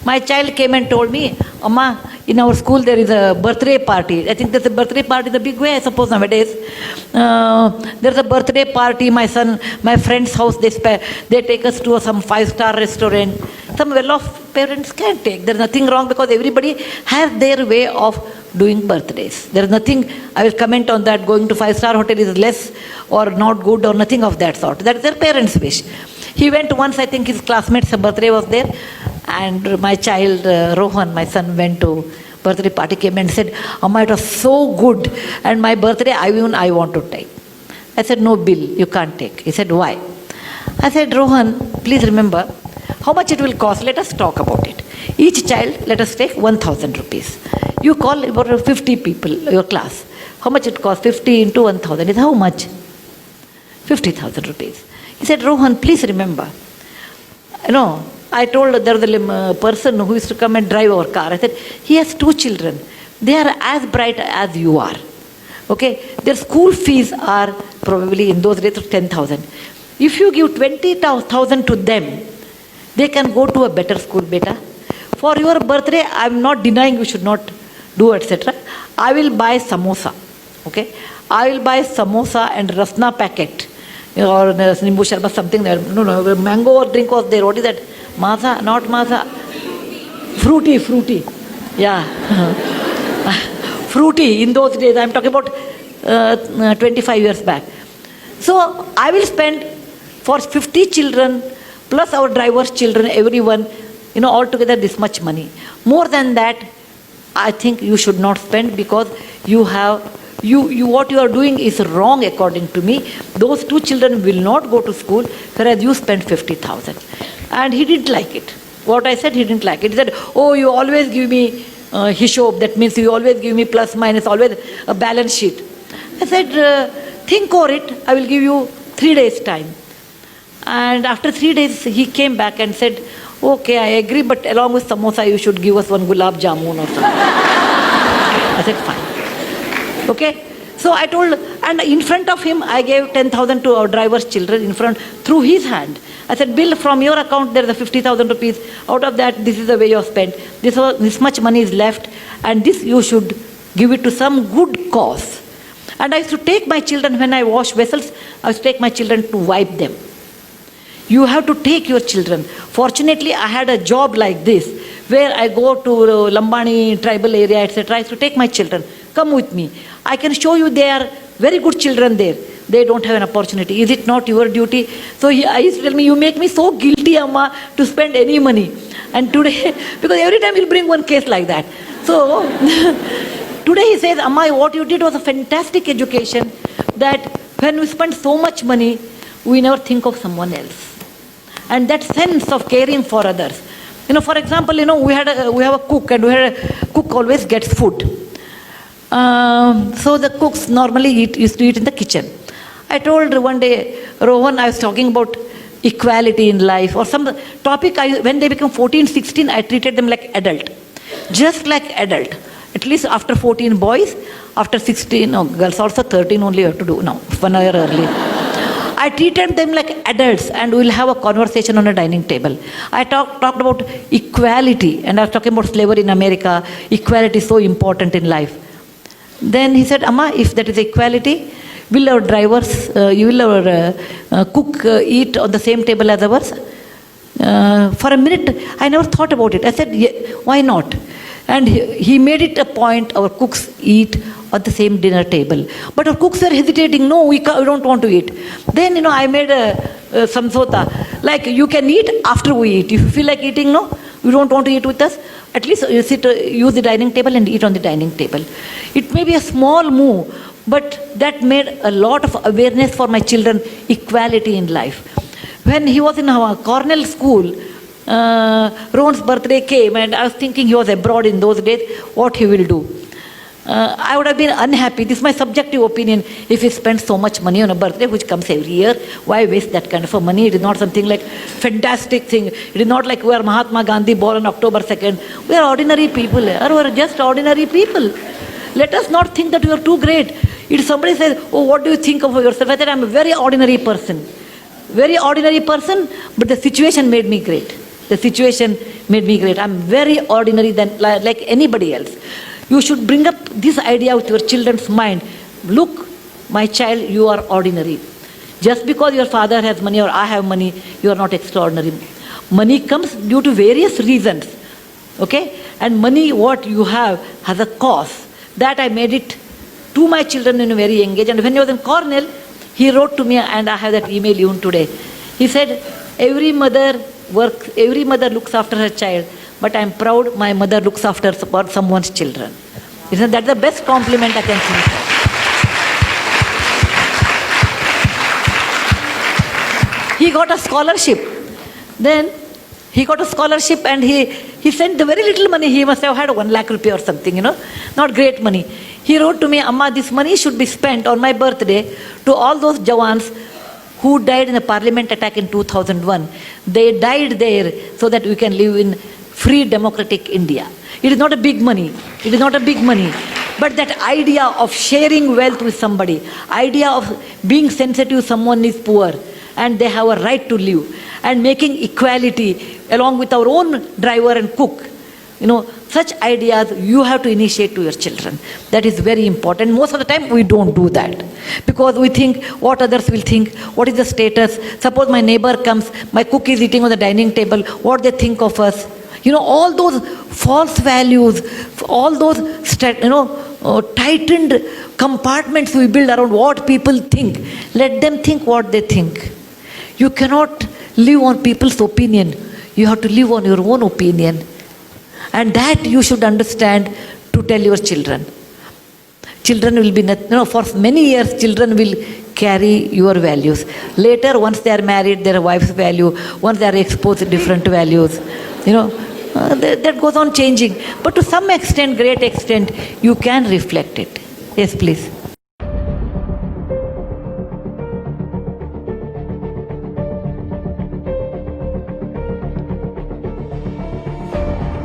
My child came and told me, Amma, in our school there is a birthday party. I think there's a birthday party in a big way, I suppose, nowadays. There's a birthday party, my friend's house, they take us to some 5-star restaurant. Some well-off parents can take. There's nothing wrong because everybody has their way of doing birthdays. There's nothing, I will comment on that, going to 5-star hotel is less or not good or nothing of that sort. That's their parents' wish. He went once, I think his classmate's birthday was there, and my child, Rohan, my son, went to birthday party, came and said, Amma, it was so good, and my birthday, I want to take. I said, no, Bill, you can't take. He said, why? I said, Rohan, please remember, how much it will cost, let us talk about it. Each child, let us take 1,000 rupees. You call about 50 people, your class. How much it costs? 50 into 1,000 is how much? 50,000 rupees. He said, Rohan, please remember, I told there was a person who used to come and drive our car. I said, he has 2 children. They are as bright as you are. Okay? Their school fees are probably in those days of 10,000. If you give 20,000 to them, they can go to a better school, beta. For your birthday, I am not denying you should not do, etc. I will buy samosa. Okay? I will buy samosa and rasna packet. Or nimbu sharbat, something there. No, mango or drink was there. What is that? Maza, not maza. Fruity. Yeah. Fruity in those days. I am talking about 25 years back. So I will spend for 50 children plus our driver's children, everyone, altogether this much money. More than that, I think you should not spend because what you are doing is wrong according to me. Those 2 children will not go to school, whereas you spend 50,000. And he didn't like it. What I said, he didn't like it. He said, oh, you always give me hishob. That means you always give me plus, minus, always a balance sheet. I said, think over it. I will give you 3 days time. And after 3 days, he came back and said, okay, I agree, but along with samosa, you should give us 1 gulab jamun or something. I said, fine. Okay? So I told, and in front of him, I gave 10,000 to our driver's children in front, through his hand. I said, Bill, from your account, there is 50,000 rupees. Out of that, this is the way you have spent. This much money is left, and this you should give it to some good cause. And I used to take my children, when I wash vessels, I used to take my children to wipe them. You have to take your children. Fortunately, I had a job like this, where I go to Lambani tribal area, etc. I used to take my children. Come with me. I can show you they are very good children there. They don't have an opportunity. Is it not your duty? So I used to tell me, you make me so guilty, Amma, to spend any money. And today, because every time he'll bring one case like that. So today he says, Amma, what you did was a fantastic education, that when we spend so much money, we never think of someone else. And that sense of caring for others. For example, we have a cook, and a cook always gets food. So the cooks normally used to eat in the kitchen. I told one day, Rohan, I was talking about equality in life or some topic. When they become 14, 16, I treated them like adult. Just like adult. At least after 14 boys, after 16, girls also 13 only you have to do now, 1 year early. I treated them like adults, and we'll have a conversation on a dining table. I talked about equality, and I was talking about slavery in America. Equality is so important in life. Then he said, Amma, if that is equality, will our drivers, will our cook eat on the same table as ours? For a minute, I never thought about it. I said, yeah, why not? And he made it a point, our cooks eat at the same dinner table. But our cooks were hesitating, no, we don't want to eat. Then, I made a samsota, like you can eat after we eat. If you feel like eating, no, you don't want to eat with us, at least you use the dining table and eat on the dining table. It may be a small move, but that made a lot of awareness for my children, equality in life. When he was in our Cornell school, Rohan's birthday came, and I was thinking he was abroad in those days, what he will do. I would have been unhappy, this is my subjective opinion, if he spends so much money on a birthday which comes every year. Why waste that kind of money? It is not something like fantastic thing. It is not like we are Mahatma Gandhi born on October 2nd. We are ordinary people, we are just ordinary people. Let us not think that we are too great. If somebody says, oh, what do you think of yourself? I said, I am a very ordinary person. Very ordinary person, but the situation made me great. the situation made me great. I'm very ordinary than like anybody else. You should bring up this idea with your children's mind. Look, my child, you are ordinary. Just because your father has money or I have money, you are not extraordinary. Money comes due to various reasons. Okay? And money, what you have, has a cost. That I made it to my children in a very young age. And when he was in Cornell, he wrote to me, and I have that email even today. He said, every mother looks after her child, but I'm proud my mother looks after someone's children. He said, that's the best compliment I can think of. He got a scholarship. Then he got a scholarship and he sent the very little money. He must have had 1 lakh rupee or something, not great money. He wrote to me, Amma, this money should be spent on my birthday to all those Jawans who died in the parliament attack in 2001. They died there so that we can live in free democratic India. It is not a big money. It is not a big money. But that idea of sharing wealth with somebody, idea of being sensitive someone is poor and they have a right to live, and making equality along with our own driver and cook, such ideas you have to initiate to your children. That is very important. Most of the time we don't do that because we think what others will think, what is the status. Suppose my neighbor comes, my cook is eating on the dining table, what they think of us. All those false values, all those tightened compartments we build around what people think. Let them think what they think. You cannot live on people's opinion. You have to live on your own opinion. And that you should understand to tell your children. Children will be, for many years, children will carry your values. Later, once they are married, their wife's value, once they are exposed to different values, that goes on changing. But to some extent, great extent, you can reflect it. Yes, please.